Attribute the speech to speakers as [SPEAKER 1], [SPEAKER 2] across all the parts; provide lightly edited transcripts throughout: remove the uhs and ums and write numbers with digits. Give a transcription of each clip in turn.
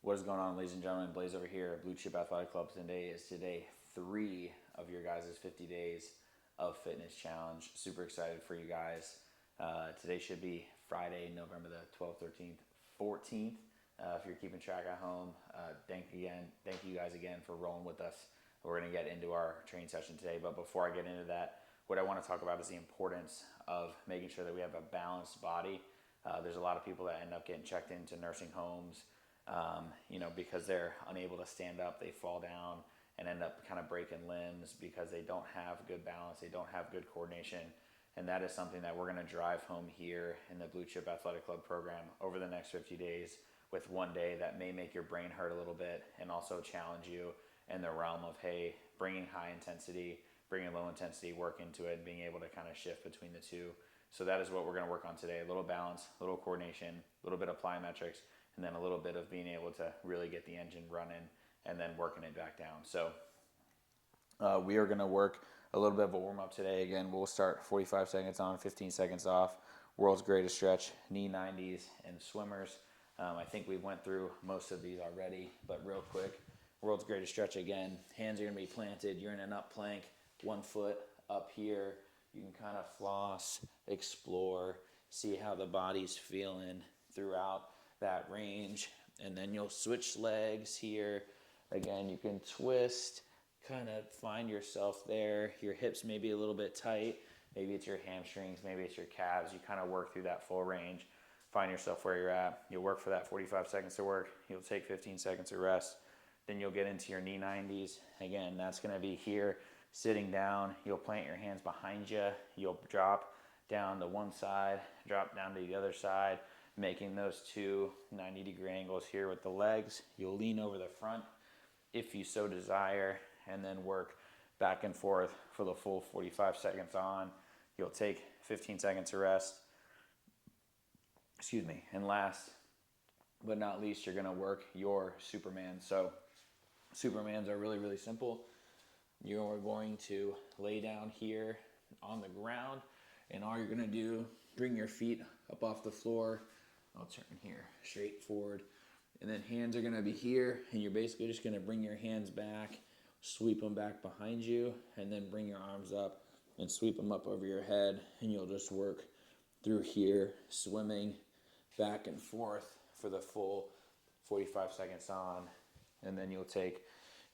[SPEAKER 1] What is going on, ladies and gentlemen? Blaze over here at Blue Chip Athletic Club. Today is day 3 of your guys' 50 days of fitness challenge. Super excited for you guys. Today should be Friday, November the 12th, 13th, 14th. If you're keeping track at home, thank you guys again for rolling with us. We're going to get into our training session today, but before I get into that, what I want to talk about is the importance of making sure that we have a balanced body. There's a lot of people that end up getting checked into nursing homes, because they're unable to stand up. They fall down and end up kind of breaking limbs because they don't have good balance. They don't have good coordination. And that is something that we're going to drive home here in the Blue Chip Athletic Club program over the next 50 days with one day that may make your brain hurt a little bit and also challenge you in the realm of, hey, bringing high intensity, bringing low intensity work into it, and being able to kind of shift between the two. So that is what we're going to work on today. A little balance, a little coordination, a little bit of plyometrics, and then a little bit of being able to really get the engine running and then working it back down. So we are going to work a little bit of a warm-up today. Again, we'll start 45 seconds on, 15 seconds off. World's greatest stretch, knee 90s, and swimmers. I think we went through most of these already, but real quick, world's greatest stretch again. Hands are going to be planted. You're in an up plank, 1 foot up here. You can kind of floss, explore, see how the body's feeling throughout that range. And then you'll switch legs here. Again, you can twist, kind of find yourself there. Your hips may be a little bit tight. Maybe it's your hamstrings, maybe it's your calves. You kind of work through that full range. Find yourself where you're at. You'll work for that 45 seconds to work. You'll take 15 seconds to rest. Then you'll get into your knee 90s. Again, that's going to be here, sitting down. You'll plant your hands behind you. You'll drop down to one side, drop down to the other side, making those two 90-degree angles here with the legs. You'll lean over the front if you so desire, and then work back and forth for the full 45 seconds on. You'll take 15 seconds to rest. And last but not least, you're going to work your Superman. So Supermans are really, really simple. You're going to lay down here on the ground, and all you're going to do, bring your feet up off the floor. I'll turn here, straight forward. And then hands are going to be here, and you're basically just going to bring your hands back, sweep them back behind you, and then bring your arms up and sweep them up over your head, and you'll just work through here, swimming back and forth for the full 45 seconds on, and then you'll take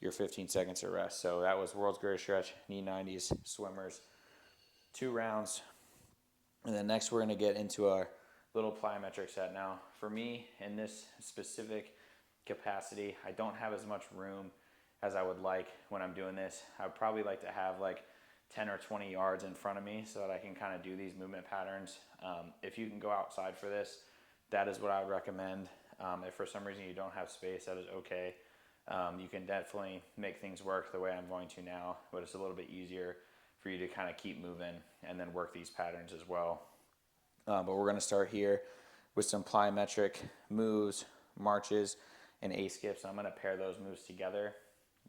[SPEAKER 1] your 15 seconds of rest. So that was world's greatest stretch, knee 90s, swimmers, 2 rounds. And then next we're going to get into our little plyometric set. Now, for me, in this specific capacity, I don't have as much room as I would like when I'm doing this. I would probably like to have like 10 or 20 yards in front of me so that I can kind of do these movement patterns. If you can go outside for this, that is what I would recommend. If for some reason you don't have space, that is okay. You can definitely make things work the way I'm going to now, but it's a little bit easier for you to kind of keep moving and then work these patterns as well. But we're going to start here with some plyometric moves, marches, and A-skips. I'm going to pair those moves together.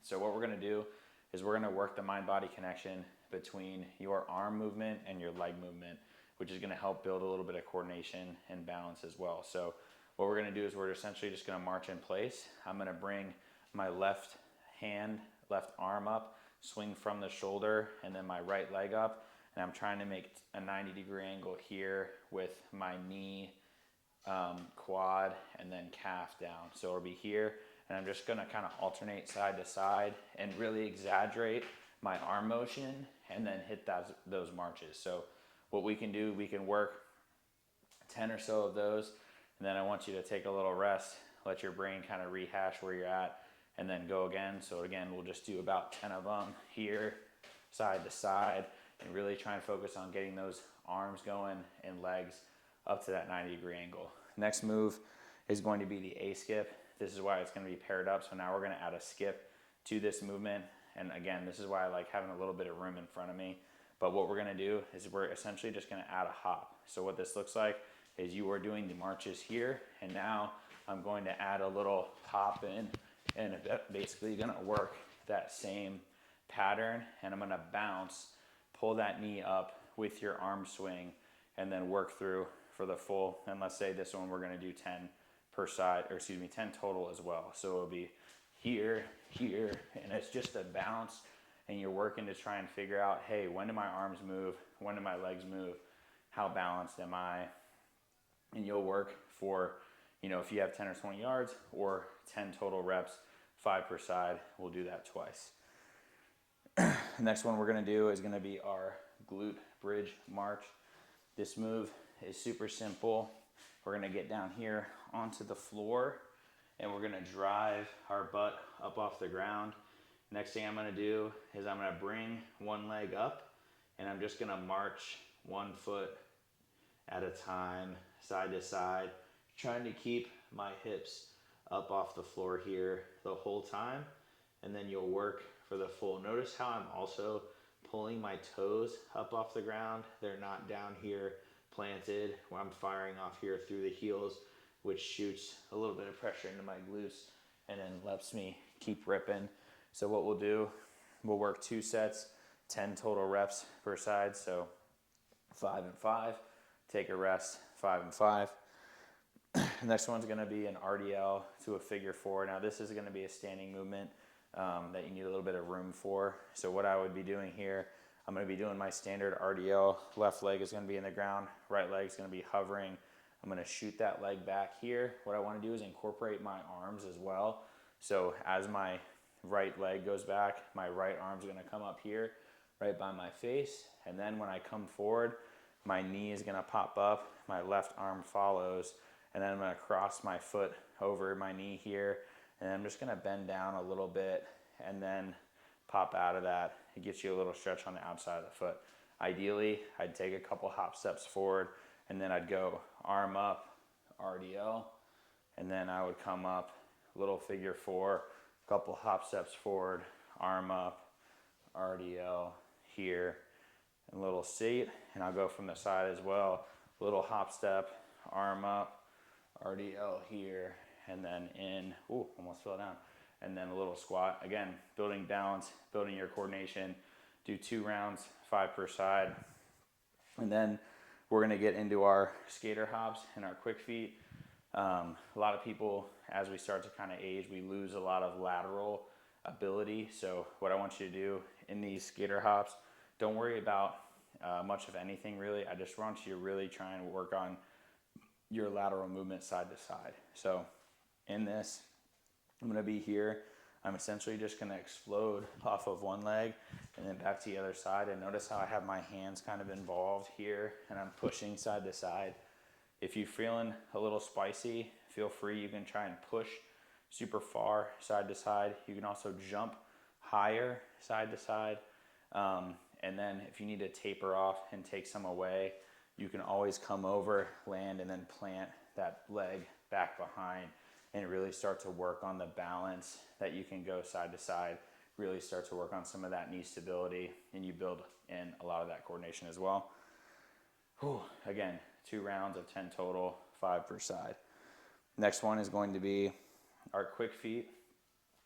[SPEAKER 1] So what we're going to do is we're going to work the mind-body connection between your arm movement and your leg movement, which is going to help build a little bit of coordination and balance as well. So what we're going to do is we're essentially just going to march in place. I'm going to bring my left arm up, swing from the shoulder, and then my right leg up. And I'm trying to make a 90-degree angle here with my knee, quad, and then calf down. So it'll be here, and I'm just going to kind of alternate side to side and really exaggerate my arm motion and then hit those marches. So what we can do, we can work 10 or so of those, and then I want you to take a little rest, let your brain kind of rehash where you're at, and then go again. So again, we'll just do about 10 of them here, side to side, and really try and focus on getting those arms going and legs up to that 90-degree angle. Next move is going to be the A-skip. This is why it's going to be paired up. So now we're going to add a skip to this movement. And again, this is why I like having a little bit of room in front of me. But what we're going to do is we're essentially just going to add a hop. So what this looks like is you are doing the marches here, and now I'm going to add a little hop in, and basically going to work that same pattern, and I'm going to bounce, pull that knee up with your arm swing, and then work through for the full, and let's say this one we're going to do 10 per side, or excuse me, 10 total as well. So it'll be here, here, and it's just a bounce, and you're working to try and figure out, hey, when do my arms move? When do my legs move? How balanced am I? And you'll work for, you know, if you have 10 or 20 yards or 10 total reps, 5 per side, we'll do that twice. The next one we're gonna do is gonna be our glute bridge march. This move is super simple. We're gonna get down here onto the floor and we're gonna drive our butt up off the ground. Next thing I'm gonna do is I'm gonna bring one leg up and I'm just gonna march 1 foot at a time, side to side, trying to keep my hips up off the floor here the whole time. And then you'll work for the full. Notice how I'm also pulling my toes up off the ground. They're not down here planted where I'm firing off here through the heels, which shoots a little bit of pressure into my glutes and then lets me keep ripping. So what we'll do, we'll work 2 sets, 10 total reps per side. So 5 and 5, take a rest, 5 and 5. Next one's gonna be an RDL to a figure 4. Now this is gonna be a standing movement that you need a little bit of room for. So what I would be doing here, I'm gonna be doing my standard RDL. Left leg is gonna be in the ground, right leg is gonna be hovering. I'm gonna shoot that leg back here. What I wanna do is incorporate my arms as well. So as my right leg goes back, my right arm's gonna come up here, right by my face. And then when I come forward, my knee is gonna pop up, my left arm follows, and then I'm gonna cross my foot over my knee here, and I'm just gonna bend down a little bit and then pop out of that. It gets you a little stretch on the outside of the foot. Ideally, I'd take a couple hop steps forward, and then I'd go arm up, RDL, and then I would come up, little figure 4, couple hop steps forward, arm up, RDL here, and a little seat, and I'll go from the side as well. Little hop step, arm up, RDL here, and then in, ooh, almost fell down, and then a little squat. Again, building balance, building your coordination. Do 2 rounds, 5 per side. And then we're gonna get into our skater hops and our quick feet. A lot of people, as we start to kind of age, we lose a lot of lateral ability. So what I want you to do in these skater hops, don't worry about much of anything really. I just want you to really try and work on your lateral movement side to side. So in this, I'm gonna be here. I'm essentially just gonna explode off of one leg and then back to the other side. And notice how I have my hands kind of involved here and I'm pushing side to side. If you're feeling a little spicy, feel free. You can try and push super far side to side. You can also jump higher side to side. And then if you need to taper off and take some away, you can always come over, land, and then plant that leg back behind and really start to work on the balance that you can go side to side, really start to work on some of that knee stability, and you build in a lot of that coordination as well. Whew. Again, 2 rounds of 10 total, 5 per side. Next one is going to be our quick feet.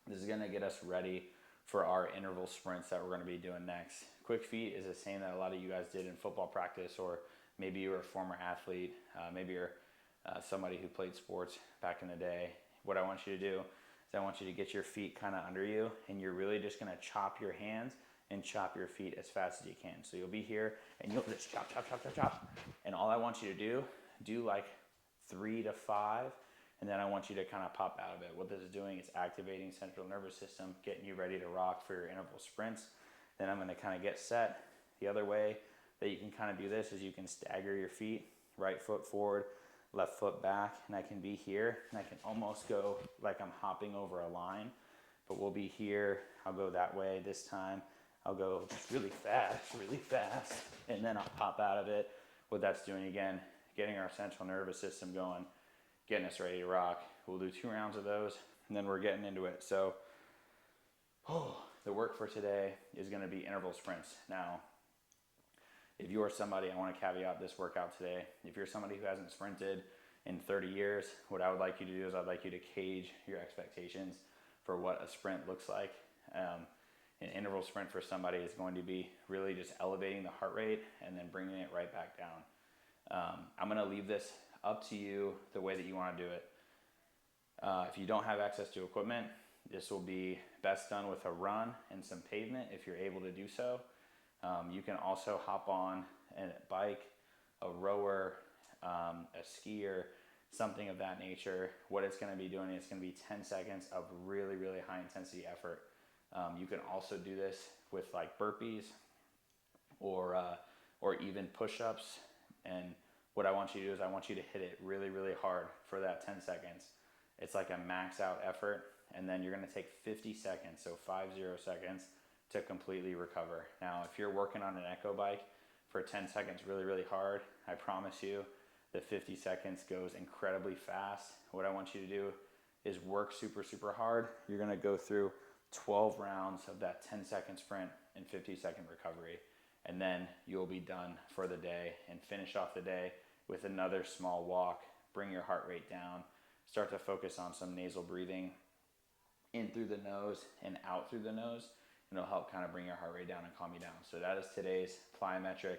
[SPEAKER 1] This is gonna get us ready for our interval sprints that we're gonna be doing next. Quick feet is the same that a lot of you guys did in football practice, or maybe you were a former athlete, maybe you're somebody who played sports back in the day. What I want you to do is I want you to get your feet kind of under you, and you're really just gonna chop your hands and chop your feet as fast as you can. So you'll be here and you'll just chop, chop, chop, chop, chop. And all I want you to do like 3 to 5, and then I want you to kind of pop out of it. What this is doing is activating central nervous system, getting you ready to rock for your interval sprints. Then I'm gonna kind of get set. The other way that you can kind of do this is you can stagger your feet, right foot forward, left foot back, and I can be here, and I can almost go like I'm hopping over a line, but we'll be here. I'll go that way this time. I'll go just really fast, and then I'll pop out of it. What that's doing again, getting our central nervous system going, getting us ready to rock. We'll do 2 rounds of those, and then we're getting into it. So, the work for today is gonna be interval sprints. Now, if you are somebody, I wanna caveat this workout today, if you're somebody who hasn't sprinted in 30 years, what I would like you to do is I'd like you to cage your expectations for what a sprint looks like. An interval sprint for somebody is going to be really just elevating the heart rate and then bringing it right back down. I'm gonna leave this up to you the way that you wanna do it. If you don't have access to equipment, this will be best done with a run and some pavement if you're able to do so. You can also hop on a bike, a rower, a skier, something of that nature. What it's going to be doing is going to be 10 seconds of really, really high intensity effort. You can also do this with like burpees or even push-ups. And what I want you to do is I want you to hit it really, really hard for that 10 seconds. It's like a max out effort. And then you're going to take 50 seconds, so 50 seconds to completely recover. Now, if you're working on an echo bike for 10 seconds really, really hard, I promise you the 50 seconds goes incredibly fast. What I want you to do is work super, super hard. You're going to go through 12 rounds of that 10-second sprint and 50-second recovery. And then you'll be done for the day and finish off the day with another small walk. Bring your heart rate down. Start to focus on some nasal breathing in through the nose and out through the nose. And it'll help kind of bring your heart rate down and calm you down. So that is today's plyometric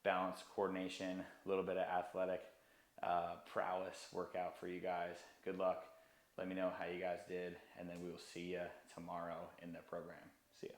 [SPEAKER 1] balance, coordination, a little bit of athletic prowess workout for you guys. Good luck. Let me know how you guys did, and then we will see you tomorrow in the program. See ya.